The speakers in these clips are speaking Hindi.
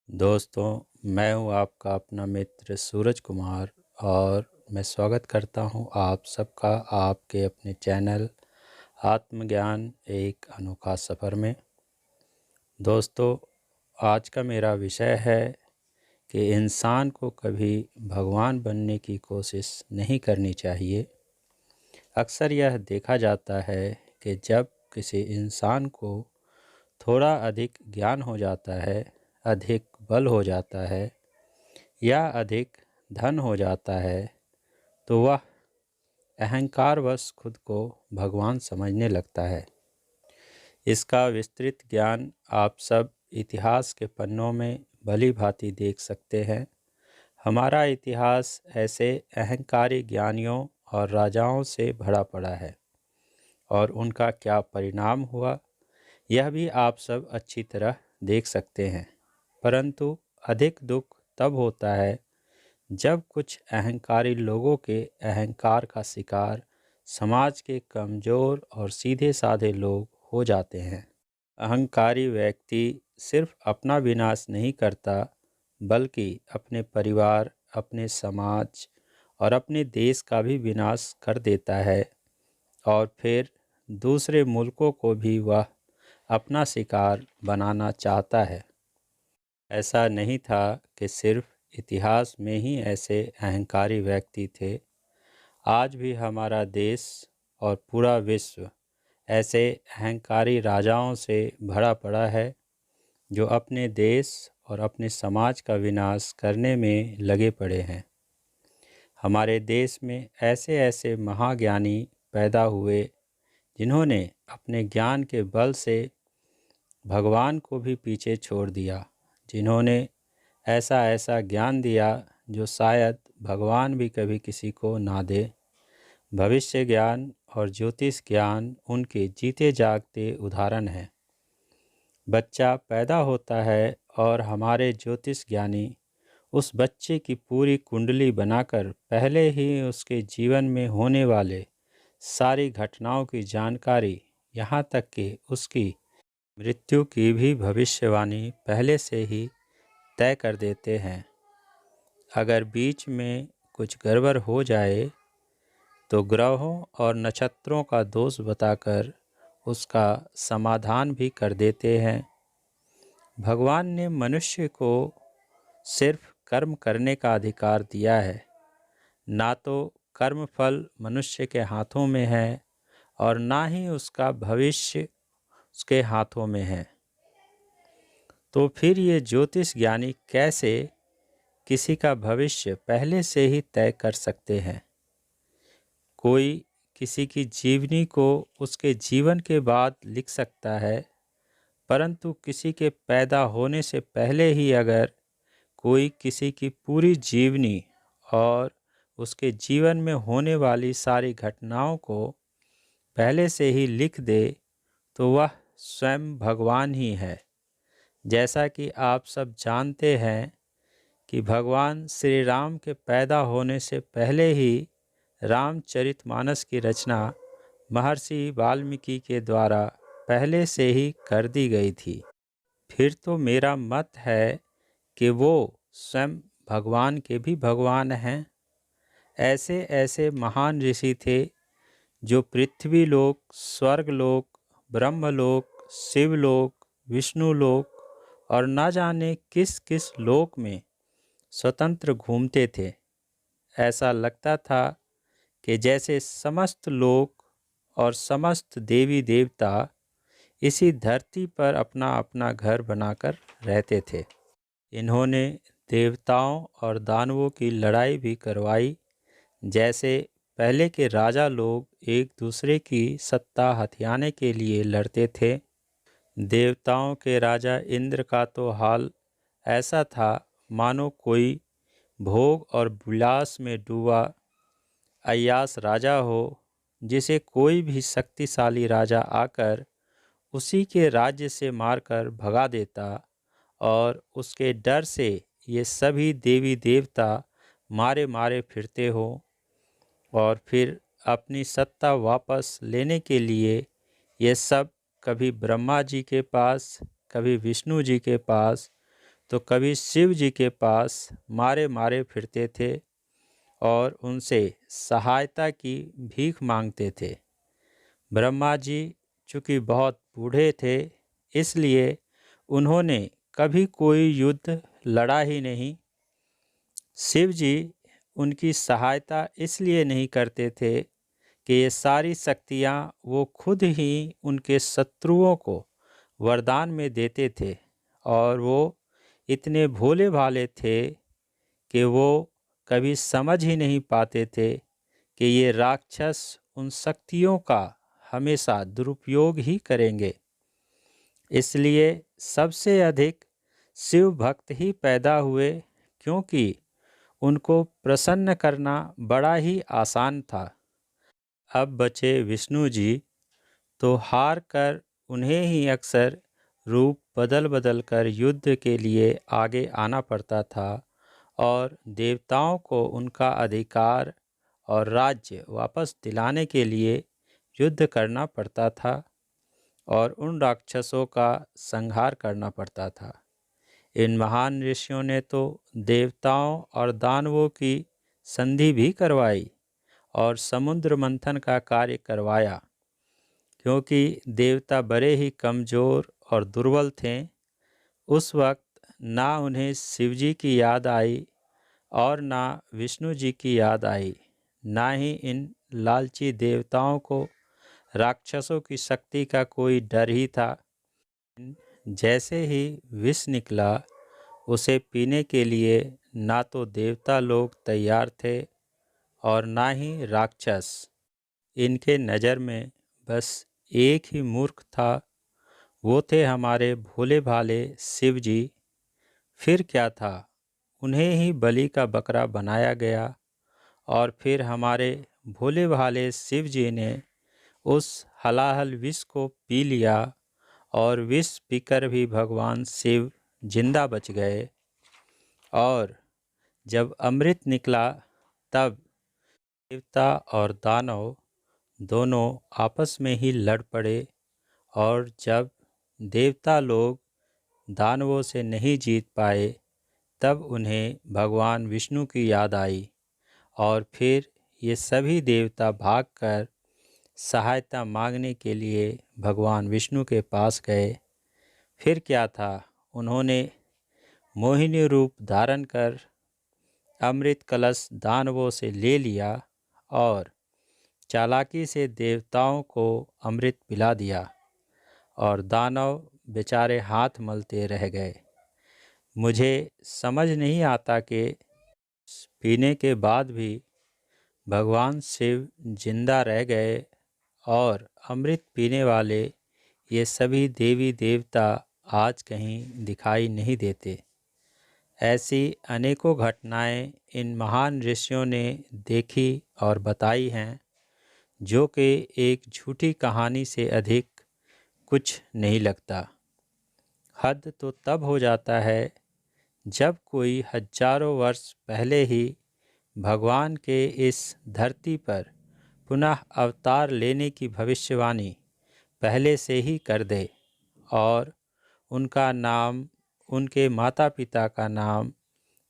दोस्तों, मैं हूँ आपका अपना मित्र सूरज कुमार और मैं स्वागत करता हूँ आप सबका आपके अपने चैनल आत्मज्ञान एक अनोखा सफ़र में। दोस्तों, आज का मेरा विषय है कि इंसान को कभी भगवान बनने की कोशिश नहीं करनी चाहिए। अक्सर यह देखा जाता है कि जब किसी इंसान को थोड़ा अधिक ज्ञान हो जाता है, अधिक बल हो जाता है या अधिक धन हो जाता है तो वह अहंकारवश खुद को भगवान समझने लगता है। इसका विस्तृत ज्ञान आप सब इतिहास के पन्नों में भली भांति देख सकते हैं। हमारा इतिहास ऐसे अहंकारी ज्ञानियों और राजाओं से भरा पड़ा है और उनका क्या परिणाम हुआ यह भी आप सब अच्छी तरह देख सकते हैं। परंतु अधिक दुख तब होता है जब कुछ अहंकारी लोगों के अहंकार का शिकार समाज के कमज़ोर और सीधे साधे लोग हो जाते हैं। अहंकारी व्यक्ति सिर्फ अपना विनाश नहीं करता बल्कि अपने परिवार, अपने समाज और अपने देश का भी विनाश कर देता है और फिर दूसरे मुल्कों को भी वह अपना शिकार बनाना चाहता है। ऐसा नहीं था कि सिर्फ इतिहास में ही ऐसे अहंकारी व्यक्ति थे। आज भी हमारा देश और पूरा विश्व ऐसे अहंकारी राजाओं से भरा पड़ा है जो अपने देश और अपने समाज का विनाश करने में लगे पड़े हैं। हमारे देश में ऐसे ऐसे महाज्ञानी पैदा हुए जिन्होंने अपने ज्ञान के बल से भगवान को भी पीछे छोड़ दिया, जिन्होंने ऐसा ऐसा ज्ञान दिया जो शायद भगवान भी कभी किसी को ना दे। भविष्य ज्ञान और ज्योतिष ज्ञान उनके जीते जागते उदाहरण हैं। बच्चा पैदा होता है और हमारे ज्योतिष ज्ञानी उस बच्चे की पूरी कुंडली बनाकर पहले ही उसके जीवन में होने वाले सारी घटनाओं की जानकारी, यहाँ तक कि उसकी मृत्यु की भी भविष्यवाणी पहले से ही तय कर देते हैं। अगर बीच में कुछ गड़बड़ हो जाए तो ग्रहों और नक्षत्रों का दोष बताकर उसका समाधान भी कर देते हैं। भगवान ने मनुष्य को सिर्फ कर्म करने का अधिकार दिया है, ना तो कर्म फल मनुष्य के हाथों में है और ना ही उसका भविष्य उसके हाथों में है। तो फिर ये ज्योतिष ज्ञानी कैसे किसी का भविष्य पहले से ही तय कर सकते हैं? कोई किसी की जीवनी को उसके जीवन के बाद लिख सकता है, परंतु किसी के पैदा होने से पहले ही अगर कोई किसी की पूरी जीवनी और उसके जीवन में होने वाली सारी घटनाओं को पहले से ही लिख दे तो वह स्वयं भगवान ही है। जैसा कि आप सब जानते हैं कि भगवान श्री राम के पैदा होने से पहले ही रामचरितमानस की रचना महर्षि वाल्मीकि के द्वारा पहले से ही कर दी गई थी। फिर तो मेरा मत है कि वो स्वयं भगवान के भी भगवान हैं। ऐसे ऐसे महान ऋषि थे जो पृथ्वीलोक, स्वर्गलोक, ब्रह्मलोक, शिवलोक, विष्णुलोक और न जाने किस किस लोक में स्वतंत्र घूमते थे। ऐसा लगता था कि जैसे समस्त लोक और समस्त देवी देवता इसी धरती पर अपना अपना घर बनाकर रहते थे। इन्होंने देवताओं और दानवों की लड़ाई भी करवाई। जैसे पहले के राजा लोग एक दूसरे की सत्ता हथियाने के लिए लड़ते थे। देवताओं के राजा इंद्र का तो हाल ऐसा था मानो कोई भोग और विलास में डूबा अय्याश राजा हो, जिसे कोई भी शक्तिशाली राजा आकर उसी के राज्य से मारकर भगा देता और उसके डर से ये सभी देवी देवता मारे मारे फिरते हो और फिर अपनी सत्ता वापस लेने के लिए ये सब कभी ब्रह्मा जी के पास, कभी विष्णु जी के पास, तो कभी शिव जी के पास मारे मारे फिरते थे और उनसे सहायता की भीख मांगते थे। ब्रह्मा जी चूँकि बहुत बूढ़े थे, इसलिए उन्होंने कभी कोई युद्ध लड़ा ही नहीं। शिव जी उनकी सहायता इसलिए नहीं करते थे कि ये सारी शक्तियाँ वो खुद ही उनके शत्रुओं को वरदान में देते थे, और वो इतने भोले भाले थे कि वो कभी समझ ही नहीं पाते थे कि ये राक्षस उन शक्तियों का हमेशा दुरुपयोग ही करेंगे। इसलिए सबसे अधिक शिव भक्त ही पैदा हुए, क्योंकि उनको प्रसन्न करना बड़ा ही आसान था। अब बचे विष्णु जी, तो हार कर उन्हें ही अक्सर रूप बदल बदल कर युद्ध के लिए आगे आना पड़ता था, और देवताओं को उनका अधिकार और राज्य वापस दिलाने के लिए युद्ध करना पड़ता था और उन राक्षसों का संहार करना पड़ता था। इन महान ऋषियों ने तो देवताओं और दानवों की संधि भी करवाई और समुद्र मंथन का कार्य करवाया, क्योंकि देवता बड़े ही कमज़ोर और दुर्बल थे। उस वक्त ना उन्हें शिव जी की याद आई और ना विष्णु जी की याद आई, ना ही इन लालची देवताओं को राक्षसों की शक्ति का कोई डर ही था। जैसे ही विष निकला, उसे पीने के लिए ना तो देवता लोग तैयार थे और ना ही राक्षस। इनके नज़र में बस एक ही मूर्ख था, वो थे हमारे भोले भाले शिव जी। फिर क्या था, उन्हें ही बलि का बकरा बनाया गया और फिर हमारे भोले भाले शिव जी ने उस हलाहल विष को पी लिया, और विष पीकर भी भगवान शिव जिंदा बच गए। और जब अमृत निकला, तब देवता और दानव दोनों आपस में ही लड़ पड़े, और जब देवता लोग दानवों से नहीं जीत पाए, तब उन्हें भगवान विष्णु की याद आई, और फिर ये सभी देवता भागकर सहायता मांगने के लिए भगवान विष्णु के पास गए। फिर क्या था, उन्होंने मोहिनी रूप धारण कर अमृत कलश दानवों से ले लिया और चालाकी से देवताओं को अमृत पिला दिया, और दानव बेचारे हाथ मलते रह गए। मुझे समझ नहीं आता कि पीने के बाद भी भगवान शिव जिंदा रह गए, और अमृत पीने वाले ये सभी देवी देवता आज कहीं दिखाई नहीं देते। ऐसी अनेकों घटनाएं इन महान ऋषियों ने देखी और बताई हैं, जो कि एक झूठी कहानी से अधिक कुछ नहीं लगता। हद तो तब हो जाता है जब कोई हजारों वर्ष पहले ही भगवान के इस धरती पर पुनः अवतार लेने की भविष्यवाणी पहले से ही कर दे, और उनका नाम, उनके माता पिता का नाम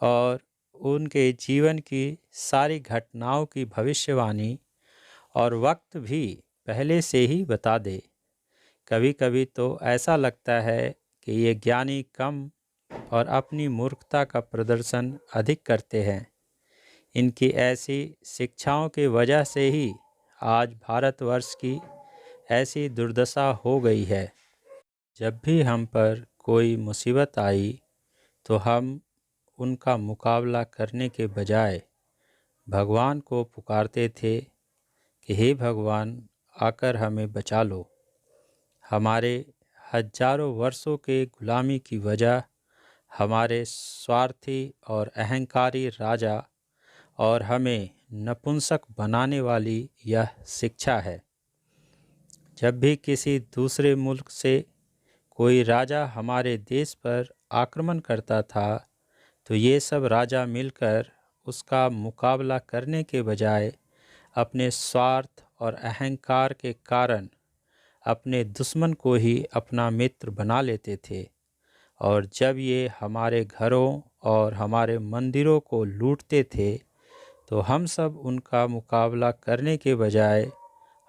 और उनके जीवन की सारी घटनाओं की भविष्यवाणी और वक्त भी पहले से ही बता दे। कभी कभी तो ऐसा लगता है कि ये ज्ञानी कम और अपनी मूर्खता का प्रदर्शन अधिक करते हैं। इनकी ऐसी शिक्षाओं की वजह से ही आज भारतवर्ष की ऐसी दुर्दशा हो गई है। जब भी हम पर कोई मुसीबत आई, तो हम उनका मुकाबला करने के बजाय भगवान को पुकारते थे कि हे भगवान, आकर हमें बचा लो। हमारे हजारों वर्षों के गुलामी की वजह हमारे स्वार्थी और अहंकारी राजा और हमें नपुंसक बनाने वाली यह शिक्षा है। जब भी किसी दूसरे मुल्क से कोई राजा हमारे देश पर आक्रमण करता था, तो ये सब राजा मिलकर उसका मुकाबला करने के बजाय अपने स्वार्थ और अहंकार के कारण अपने दुश्मन को ही अपना मित्र बना लेते थे, और जब ये हमारे घरों और हमारे मंदिरों को लूटते थे तो हम सब उनका मुकाबला करने के बजाय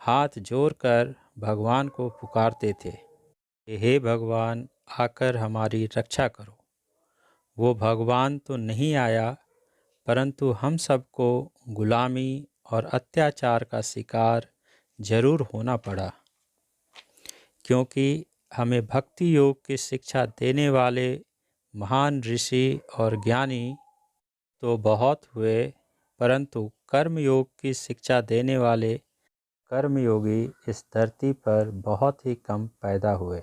हाथ जोड़कर भगवान को पुकारते थे कि हे भगवान, आकर हमारी रक्षा करो। वो भगवान तो नहीं आया, परंतु हम सबको गुलामी और अत्याचार का शिकार जरूर होना पड़ा, क्योंकि हमें भक्ति योग की शिक्षा देने वाले महान ऋषि और ज्ञानी तो बहुत हुए, परंतु कर्म योग की शिक्षा देने वाले कर्मयोगी इस धरती पर बहुत ही कम पैदा हुए।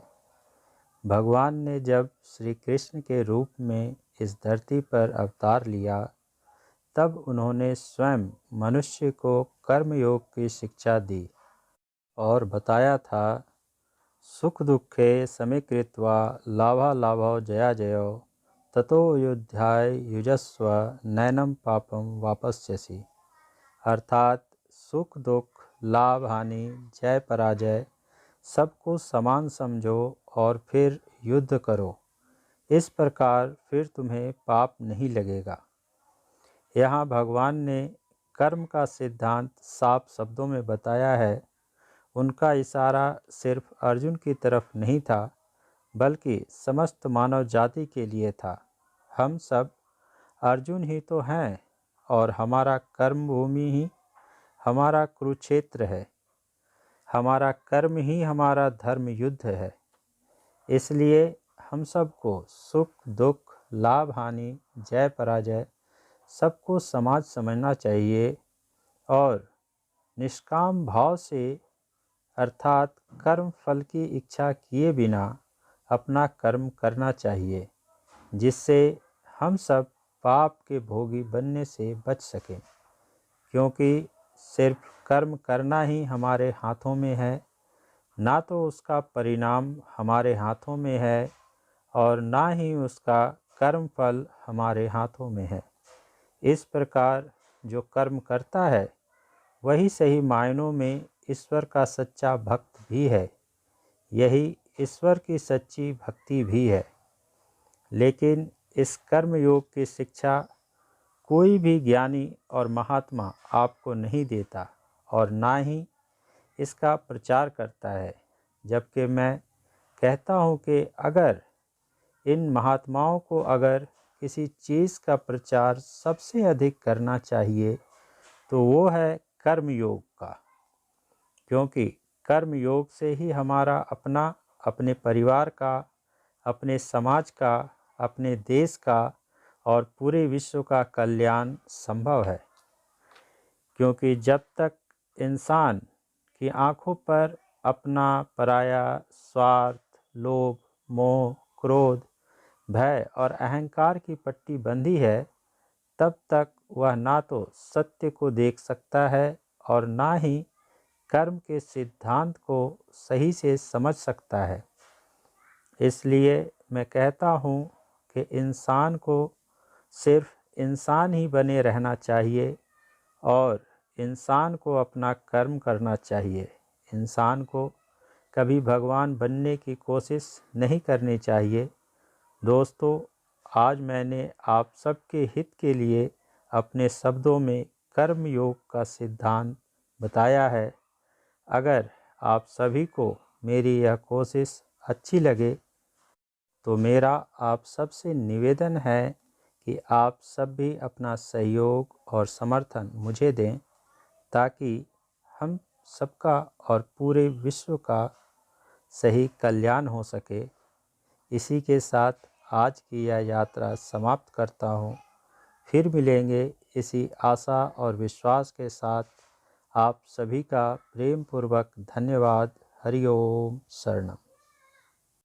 भगवान ने जब श्री कृष्ण के रूप में इस धरती पर अवतार लिया, तब उन्होंने स्वयं मनुष्य को कर्मयोग की शिक्षा दी और बताया था, सुख दुखे समीकृत्वा लाभालाभौ जया जयो ततो युद्धाय युजस्व नैनम पापम वापस्यसि। अर्थात सुख दुख लाभ हानि जय पराजय सबको समान समझो और फिर युद्ध करो, इस प्रकार फिर तुम्हें पाप नहीं लगेगा। यहाँ भगवान ने कर्म का सिद्धांत साफ शब्दों में बताया है। उनका इशारा सिर्फ अर्जुन की तरफ नहीं था, बल्कि समस्त मानव जाति के लिए था। हम सब अर्जुन ही तो हैं और हमारा कर्म भूमि ही हमारा कुरुक्षेत्र है। हमारा कर्म ही हमारा धर्म युद्ध है। इसलिए हम सबको सुख दुख लाभ हानि जय पराजय सबको समाज समझना चाहिए और निष्काम भाव से अर्थात कर्म फल की इच्छा किए बिना अपना कर्म करना चाहिए, जिससे हम सब पाप के भोगी बनने से बच सकें। क्योंकि सिर्फ कर्म करना ही हमारे हाथों में है, ना तो उसका परिणाम हमारे हाथों में है और ना ही उसका कर्म फल हमारे हाथों में है। इस प्रकार जो कर्म करता है वही सही मायनों में ईश्वर का सच्चा भक्त भी है। यही ईश्वर की सच्ची भक्ति भी है। लेकिन इस कर्म योग की शिक्षा कोई भी ज्ञानी और महात्मा आपको नहीं देता और ना ही इसका प्रचार करता है। जबकि मैं कहता हूँ कि अगर इन महात्माओं को अगर किसी चीज़ का प्रचार सबसे अधिक करना चाहिए तो वो है कर्म योग का। क्योंकि कर्म योग से ही हमारा अपना, अपने परिवार का, अपने समाज का, अपने देश का और पूरे विश्व का कल्याण संभव है। क्योंकि जब तक इंसान की आँखों पर अपना पराया स्वार्थ लोभ मोह क्रोध भय और अहंकार की पट्टी बंधी है, तब तक वह ना तो सत्य को देख सकता है और ना ही कर्म के सिद्धांत को सही से समझ सकता है। इसलिए मैं कहता हूँ कि इंसान को सिर्फ इंसान ही बने रहना चाहिए और इंसान को अपना कर्म करना चाहिए। इंसान को कभी भगवान बनने की कोशिश नहीं करनी चाहिए। दोस्तों, आज मैंने आप सबके हित के लिए अपने शब्दों में कर्म योग का सिद्धांत बताया है। अगर आप सभी को मेरी यह कोशिश अच्छी लगे तो मेरा आप सबसे निवेदन है कि आप सब भी अपना सहयोग और समर्थन मुझे दें, ताकि हम सबका और पूरे विश्व का सही कल्याण हो सके। इसी के साथ आज की यह यात्रा समाप्त करता हूँ। फिर मिलेंगे इसी आशा और विश्वास के साथ। आप सभी का प्रेम पूर्वक धन्यवाद। हरि ओम शरणम।